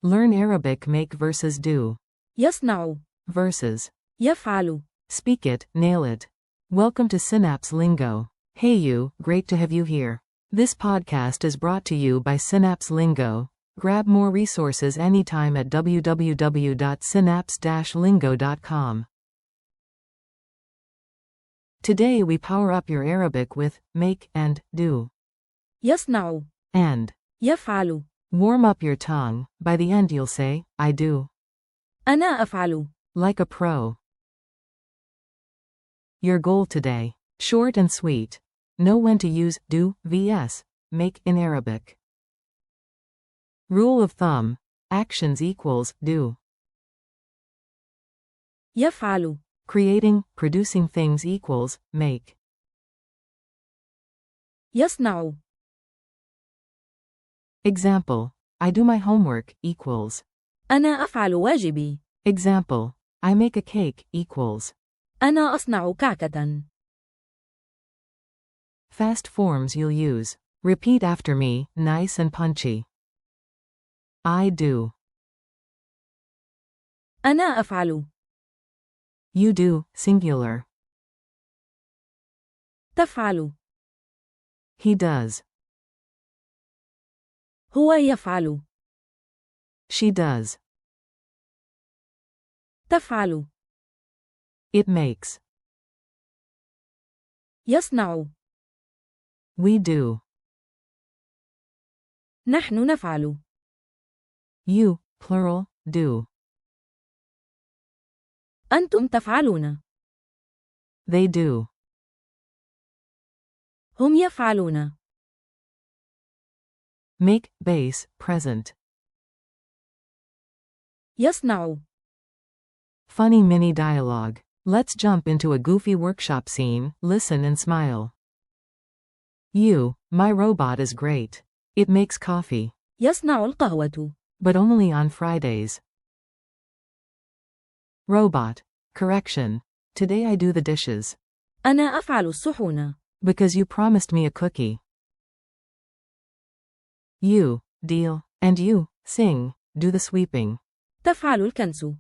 Learn Arabic make versus do. يصنع. Versus. يفعل. Speak it, nail it. Welcome to Synapse Lingo. Hey you, great to have you here. This podcast is brought to you by Synapse Lingo. Grab more resources anytime at www.synapse-lingo.com. Today we power up your Arabic with make and do. يصنع. And يفعل. warm up your tongue. By the end you'll say, I do. أنا أفعل. Like a pro. Your goal today. Short and sweet. Know when to use do vs make in Arabic. Rule of thumb. Actions equals do. يفعل. Creating, producing things equals make. يصنع. Example. I do my homework equals. أنا أفعل واجبي. Example. I make a cake equals. أنا أصنع كعكة. Fast forms you'll use. Repeat after me, nice and punchy. I do. أنا أفعل. You do, singular. تفعل. He does. هو يفعل. She does. تفعل. It makes. يصنع. We do. نحن نفعل. You, plural, do. أنتم تفعلون. They do. هم يفعلون. Make, base, present. يصنع. Funny mini dialogue. Let's jump into a goofy workshop scene, listen and smile. You, my robot is great. It makes coffee. يصنع القهوة. But only on Fridays. Robot. Correction. Today I do the dishes. أنا أفعل الصحون. Because you promised me a cookie. You, deal, and you, sing, do the sweeping. تفعل الكنس.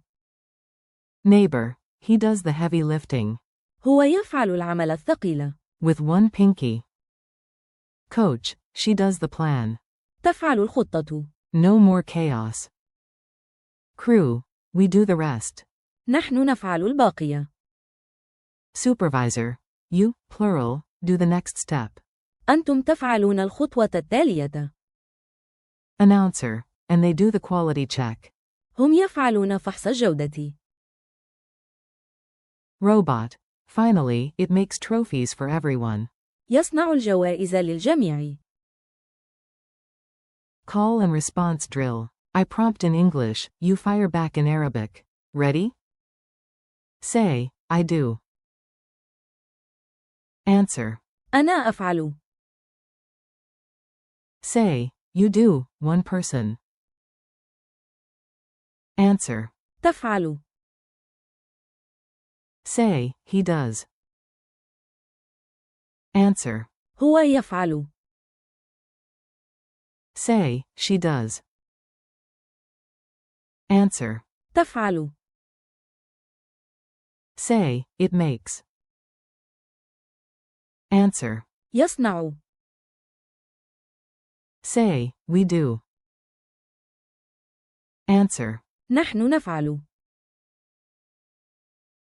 Neighbor. He does the heavy lifting. هو يفعل العمل الثقيل. With one pinky. Coach. She does the plan. تفعل الخطة. No more chaos. Crew. We do the rest. نحن نفعل الباقي. Supervisor. You, plural, do the next step. أنتم تفعلون الخطوة التالية. Announcer. And they do the quality check. هم يفعلون فحص الجودة. Robot. Finally, it makes trophies for everyone. يصنع الجوائز للجميع. Call and response drill. I prompt in English, you fire back in Arabic. Ready? Say, I do. Answer. أنا أفعل. Say, you do, one person. Answer. تفعل. Say, he does. Answer. هو يفعل. Say, she does. Answer. تفعل. Say, it makes. Answer. يصنع. Say, we do. Answer. نحن نفعل.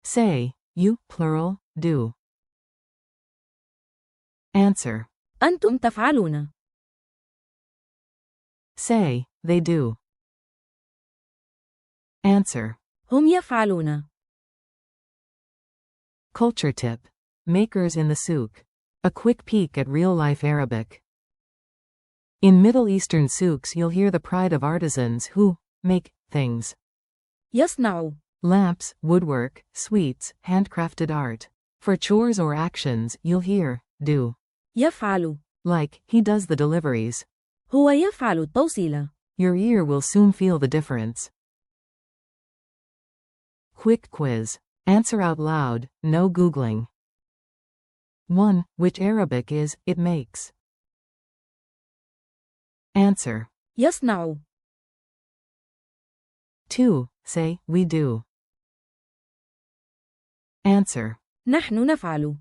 Say, you, plural, do. Answer. أنتم تفعلون. Say, they do. Answer. هم يفعلون. Culture tip. Makers in the souk. A quick peek at real-life Arabic. In Middle Eastern souks you'll hear the pride of artisans who make things. يصنع. Lamps, woodwork, sweets, handcrafted art. For chores or actions you'll hear do. يفعل. Like, he does the deliveries. هو يفعل التوصيل. Your ear will soon feel the difference. Quick quiz. Answer out loud, no Googling. 1. Which Arabic is it makes? Answer. يصنع. 2. Say, we do. Answer. نحن نفعل.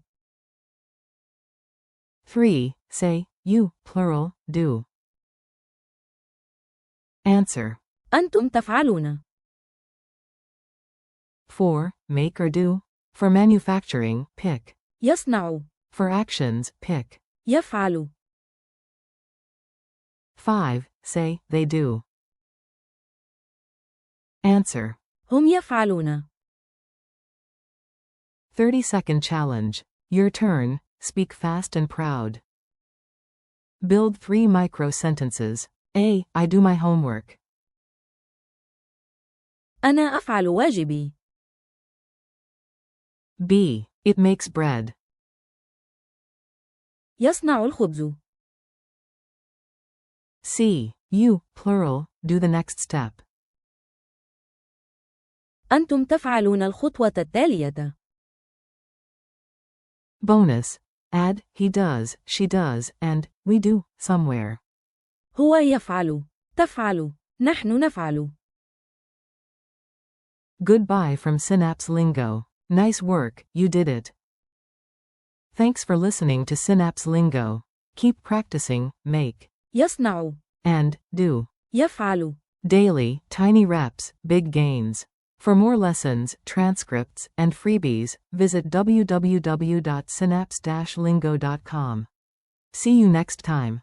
3. Say, you, plural, do. Answer. أنتم تفعلون. 4. Make or do. For manufacturing, pick. يصنع. For actions, pick. يفعل. 5. Say, they do. Answer. هم يفعلون. 30-second challenge. Your turn, speak fast and proud. Build 3 micro-sentences. A. I do my homework. أنا أفعل واجبي. B. It makes bread. يصنع الخبز. C. You, plural, do the next step. أنتم تفعلون الخطوة التالية. Bonus. Add, he does, she does, and, we do, somewhere. هو يفعل. تفعل. نحن نفعل. Goodbye from Synapse Lingo. Nice work, you did it. Thanks for listening to Synapse Lingo. Keep practicing, make, يصنع. and, do. يفعل. Daily, tiny reps, big gains. For more lessons, transcripts, and freebies, visit www.synapse-lingo.com. See you next time.